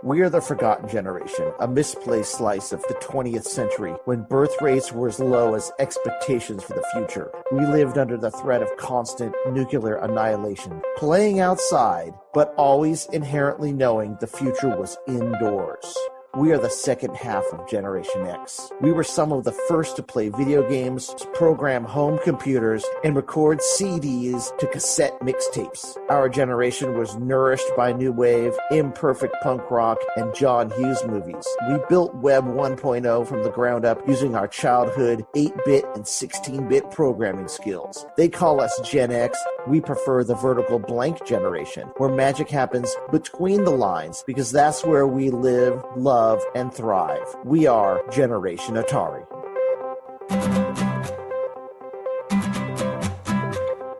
We are the forgotten generation, a misplaced slice of the 20th century when birth rates were as low as expectations for the future. We lived under the threat of constant nuclear annihilation, playing outside, but always inherently knowing the future was indoors. We are the second half of Generation X. We were some of the first to play video games, program home computers, and record CDs to cassette mixtapes. Our generation was nourished by new wave, imperfect punk rock, and John Hughes movies. We built Web 1.0 from the ground up using our childhood 8-bit and 16-bit programming skills. They call us Gen X. We prefer the vertical blank generation, where magic happens between the lines, because that's where we live, love, and thrive. We are Generation Atari.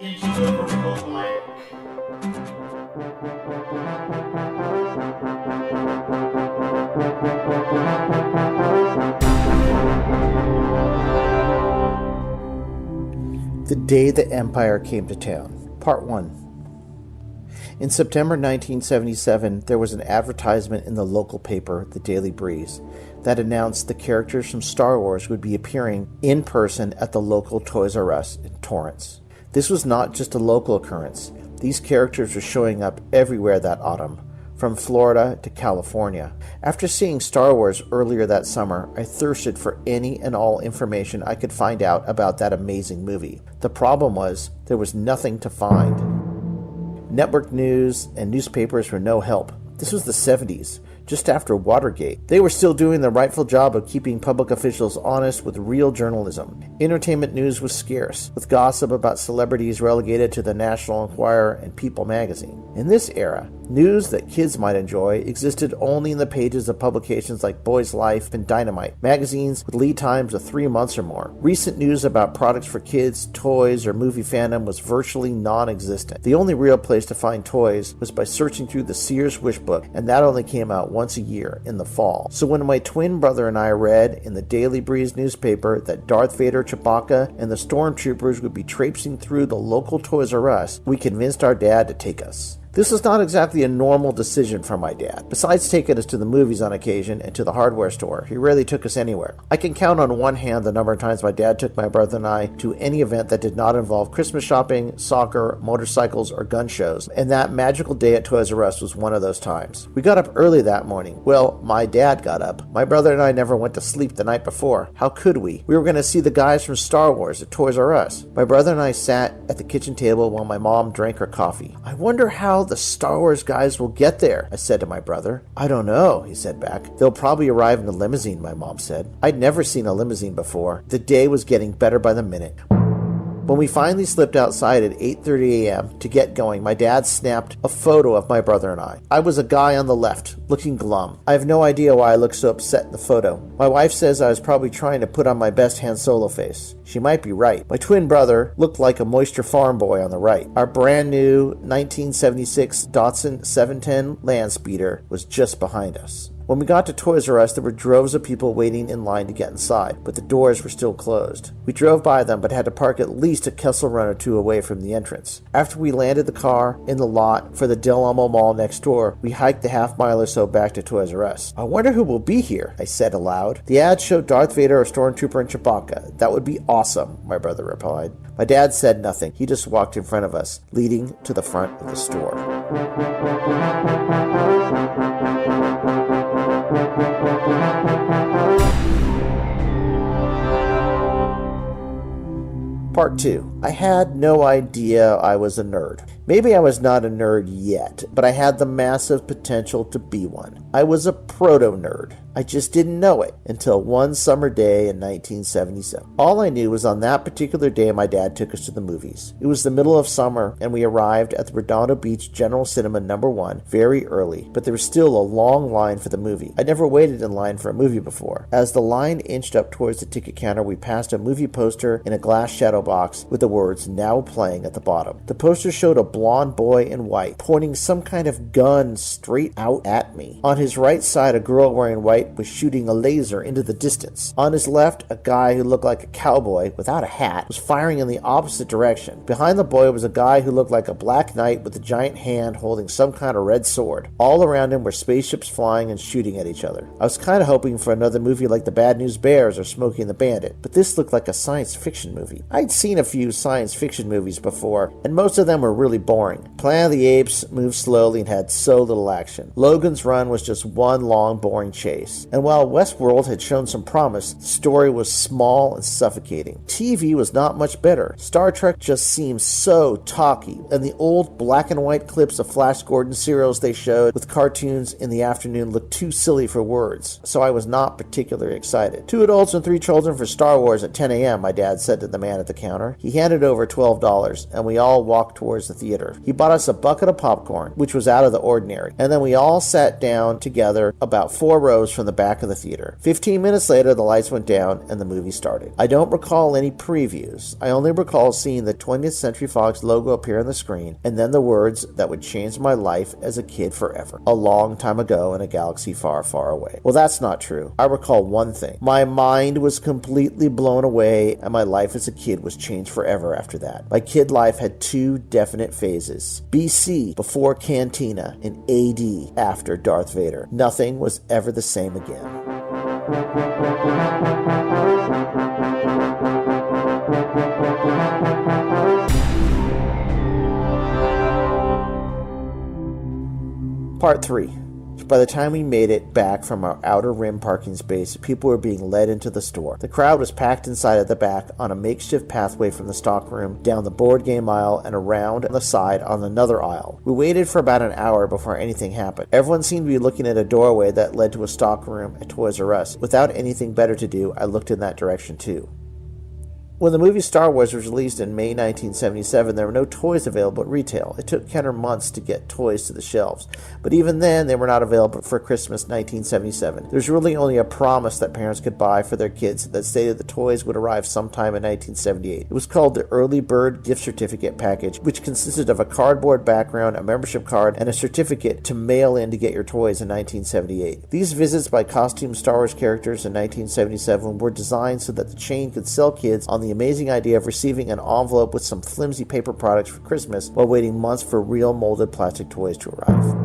Into the vertical blank. The Day the Empire Came to Town, Part 1. In September 1977, there was an advertisement in the local paper, the Daily Breeze, that announced the characters from Star Wars would be appearing in person at the local Toys R Us in Torrance. This was not just a local occurrence. These characters were showing up everywhere that autumn, from Florida to California. After seeing Star Wars earlier that summer, I thirsted for any and all information I could find out about that amazing movie. The problem was, there was nothing to find. Network news and newspapers were no help. This was the 70s, just after Watergate. They were still doing the rightful job of keeping public officials honest with real journalism. Entertainment news was scarce, with gossip about celebrities relegated to the National Enquirer and People magazine. In this era, news that kids might enjoy existed only in the pages of publications like Boy's Life and Dynamite, magazines with lead times of 3 months or more. Recent news about products for kids, toys, or movie fandom was virtually non-existent. The only real place to find toys was by searching through the Sears Wish Book, and that only came out once a year in the fall. So when my twin brother and I read in the Daily Breeze newspaper that Darth Vader, Chewbacca, and the stormtroopers would be traipsing through the local Toys R Us, we convinced our dad to take us. This was not exactly a normal decision for my dad. Besides taking us to the movies on occasion and to the hardware store, he rarely took us anywhere. I can count on one hand the number of times my dad took my brother and I to any event that did not involve Christmas shopping, soccer, motorcycles, or gun shows, and that magical day at Toys R Us was one of those times. We got up early that morning. Well, my dad got up. My brother and I never went to sleep the night before. How could we? We were going to see the guys from Star Wars at Toys R Us. My brother and I sat at the kitchen table while my mom drank her coffee. I wonder how the Star Wars guys will get there, I said to my brother. I don't know, he said back. They'll probably arrive in a limousine, my mom said. I'd never seen a limousine before. The day was getting better by the minute. When we finally slipped outside at 8:30 a.m. to get going, my dad snapped a photo of my brother and I. I was a guy on the left, looking glum. I have no idea why I looked so upset in the photo. My wife says I was probably trying to put on my best Han Solo face. She might be right. My twin brother looked like a moisture farm boy on the right. Our brand new 1976 Datsun 710 land speeder was just behind us. When we got to Toys R Us, there were droves of people waiting in line to get inside, but the doors were still closed. We drove by them, but had to park at least a Kessel Run or two away from the entrance. After we landed the car in the lot for the Del Amo Mall next door, we hiked the half-mile or so back to Toys R Us. I wonder who will be here, I said aloud. The ad showed Darth Vader, a stormtrooper, and Chewbacca. That would be awesome, my brother replied. My dad said nothing. He just walked in front of us, leading to the front of the store. Part 2. I had no idea I was a nerd. Maybe I was not a nerd yet, but I had the massive potential to be one. I was a proto-nerd. I just didn't know it until one summer day in 1977. All I knew was on that particular day my dad took us to the movies. It was the middle of summer and we arrived at the Redondo Beach General Cinema No. 1 very early, but there was still a long line for the movie. I'd never waited in line for a movie before. As the line inched up towards the ticket counter, we passed a movie poster in a glass shadow box with the words "Now Playing" at the bottom. The poster showed a blonde boy in white pointing some kind of gun straight out at me. On his right side, a girl wearing white right was shooting a laser into the distance. On his left, a guy who looked like a cowboy without a hat was firing in the opposite direction. Behind the boy was a guy who looked like a black knight with a giant hand holding some kind of red sword. All around him were spaceships flying and shooting at each other. I was kind of hoping for another movie like The Bad News Bears or Smokey and the Bandit, but this looked like a science fiction movie. I'd seen a few science fiction movies before, and most of them were really boring. Planet of the Apes moved slowly and had so little action. Logan's Run was just one long, boring chase. And while Westworld had shown some promise, the story was small and suffocating. TV was not much better. Star Trek just seemed so talky, and the old black and white clips of Flash Gordon serials they showed with cartoons in the afternoon looked too silly for words, so I was not particularly excited. 2 adults and 3 children for Star Wars at 10 a.m., my dad said to the man at the counter. He handed over $12, and we all walked towards the theater. He bought us a bucket of popcorn, which was out of the ordinary, and then we all sat down together about 4 rows from the back of the theater. 15 minutes later, the lights went down, and the movie started. I don't recall any previews. I only recall seeing the 20th Century Fox logo appear on the screen, and then the words that would change my life as a kid forever. A long time ago in a galaxy far, far away. Well, that's not true. I recall one thing. My mind was completely blown away, and my life as a kid was changed forever after that. My kid life had 2 definite phases. BC, before Cantina, and AD, after Darth Vader. Nothing was ever the same again. Part 3. By the time we made it back from our outer rim parking space, people were being led into the store. The crowd was packed inside at the back on a makeshift pathway from the stockroom, down the board game aisle, and around on the side on another aisle. We waited for about an hour before anything happened. Everyone seemed to be looking at a doorway that led to a stockroom at Toys R Us. Without anything better to do, I looked in that direction too. When the movie Star Wars was released in May 1977, there were no toys available at retail. It took Kenner months to get toys to the shelves, but even then they were not available for Christmas 1977. There was really only a promise that parents could buy for their kids that stated the toys would arrive sometime in 1978. It was called the Early Bird Gift Certificate Package, which consisted of a cardboard background, a membership card, and a certificate to mail in to get your toys in 1978. These visits by costume Star Wars characters in 1977 were designed so that the chain could sell kids on the amazing idea of receiving an envelope with some flimsy paper products for Christmas while waiting months for real molded plastic toys to arrive.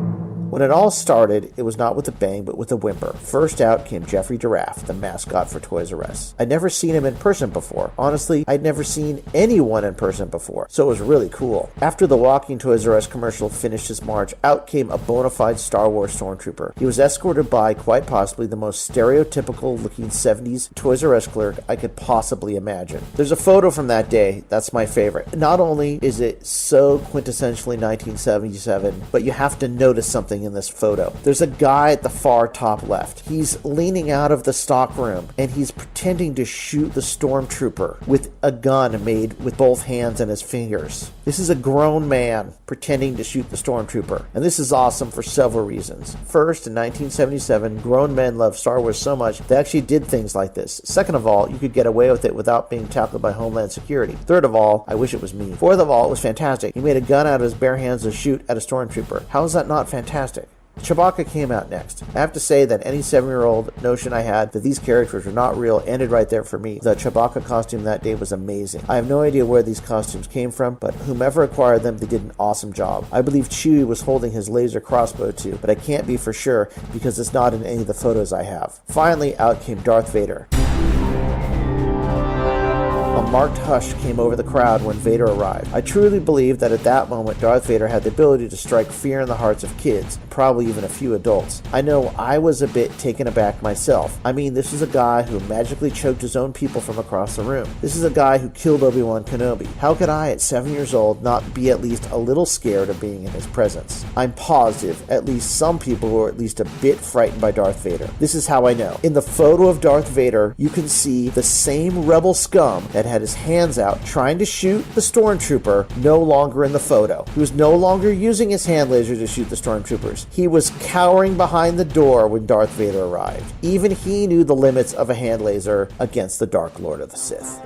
When it all started, it was not with a bang, but with a whimper. First out came Jeffrey Giraffe, the mascot for Toys R Us. I'd never seen him in person before. Honestly, I'd never seen anyone in person before, so it was really cool. After the walking Toys R Us commercial finished his march, out came a bona fide Star Wars stormtrooper. He was escorted by, quite possibly, the most stereotypical-looking 70s Toys R Us clerk I could possibly imagine. There's a photo from that day that's my favorite. Not only is it so quintessentially 1977, but you have to notice something in this photo. There's a guy at the far top left. He's leaning out of the stockroom and he's pretending to shoot the stormtrooper with a gun made with both hands and his fingers. This is a grown man pretending to shoot the stormtrooper, and this is awesome for several reasons. First, in 1977, grown men loved Star Wars so much they actually did things like this. Second of all, you could get away with it without being tackled by Homeland Security. Third of all, I wish it was me. Fourth of all, it was fantastic. He made a gun out of his bare hands to shoot at a stormtrooper. How is that not fantastic? Chewbacca came out next. I have to say that any 7-year-old notion I had that these characters were not real ended right there for me. The Chewbacca costume that day was amazing. I have no idea where these costumes came from, but whomever acquired them, they did an awesome job. I believe Chewie was holding his laser crossbow too, but I can't be for sure because it's not in any of the photos I have. Finally, out came Darth Vader. A marked hush came over the crowd when Vader arrived. I truly believe that at that moment Darth Vader had the ability to strike fear in the hearts of kids, and probably even a few adults. I know I was a bit taken aback myself. I mean, this is a guy who magically choked his own people from across the room. This is a guy who killed Obi-Wan Kenobi. How could I, at 7 years old, not be at least a little scared of being in his presence? I'm positive at least some people were at least a bit frightened by Darth Vader. This is how I know. In the photo of Darth Vader, you can see the same rebel scum that had his hands out trying to shoot the stormtrooper no longer in the photo. He was no longer using his hand laser to shoot the stormtroopers. He was cowering behind the door when Darth Vader arrived. Even he knew the limits of a hand laser against the Dark Lord of the Sith.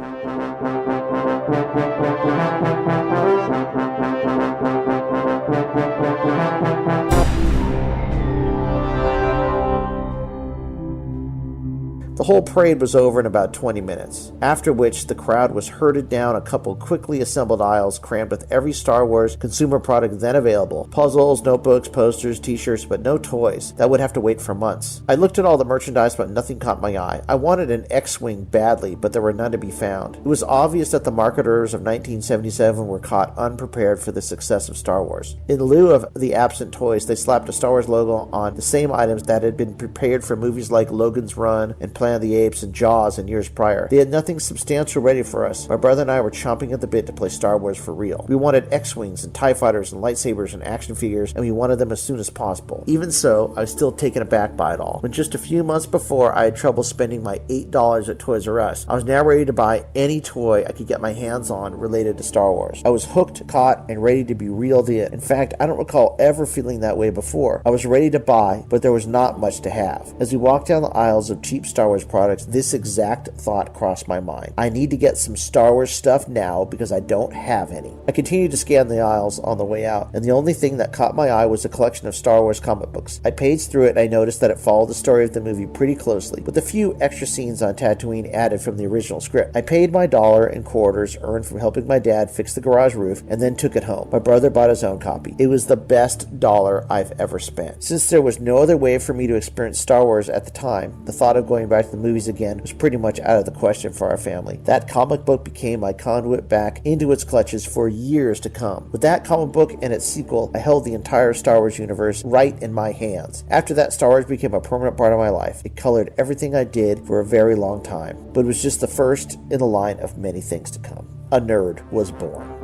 whole parade was over in about 20 minutes, after which the crowd was herded down a couple quickly assembled aisles crammed with every Star Wars consumer product then available. Puzzles, notebooks, posters, t-shirts, but no toys. That would have to wait for months. I looked at all the merchandise, but nothing caught my eye. I wanted an X-Wing badly, but there were none to be found. It was obvious that the marketers of 1977 were caught unprepared for the success of Star Wars. In lieu of the absent toys, they slapped a Star Wars logo on the same items that had been prepared for movies like Logan's Run and Planet of the Apes and Jaws in years prior. They had nothing substantial ready for us. My brother and I were chomping at the bit to play Star Wars for real. We wanted X-Wings and TIE Fighters and lightsabers and action figures, and we wanted them as soon as possible. Even so, I was still taken aback by it all. When just a few months before I had trouble spending my $8 at Toys R Us, I was now ready to buy any toy I could get my hands on related to Star Wars. I was hooked, caught, and ready to be reeled in. In fact, I don't recall ever feeling that way before. I was ready to buy, but there was not much to have. As we walked down the aisles of cheap Star Wars products, this exact thought crossed my mind. I need to get some Star Wars stuff now because I don't have any. I continued to scan the aisles on the way out, and the only thing that caught my eye was a collection of Star Wars comic books. I paged through it and I noticed that it followed the story of the movie pretty closely, with a few extra scenes on Tatooine added from the original script. I paid my $1.25 earned from helping my dad fix the garage roof and then took it home. My brother bought his own copy. It was the best dollar I've ever spent. Since there was no other way for me to experience Star Wars at the time, the thought of going back to the movies again was pretty much out of the question for our family. That comic book became my conduit back into its clutches for years to come. With that comic book and its sequel, I held the entire Star Wars universe right in my hands. After that, Star Wars became a permanent part of my life. It colored everything I did for a very long time, but it was just the first in the line of many things to come. A nerd was born.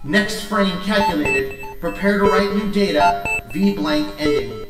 Next frame calculated. Prepare to write new data. V blank ending.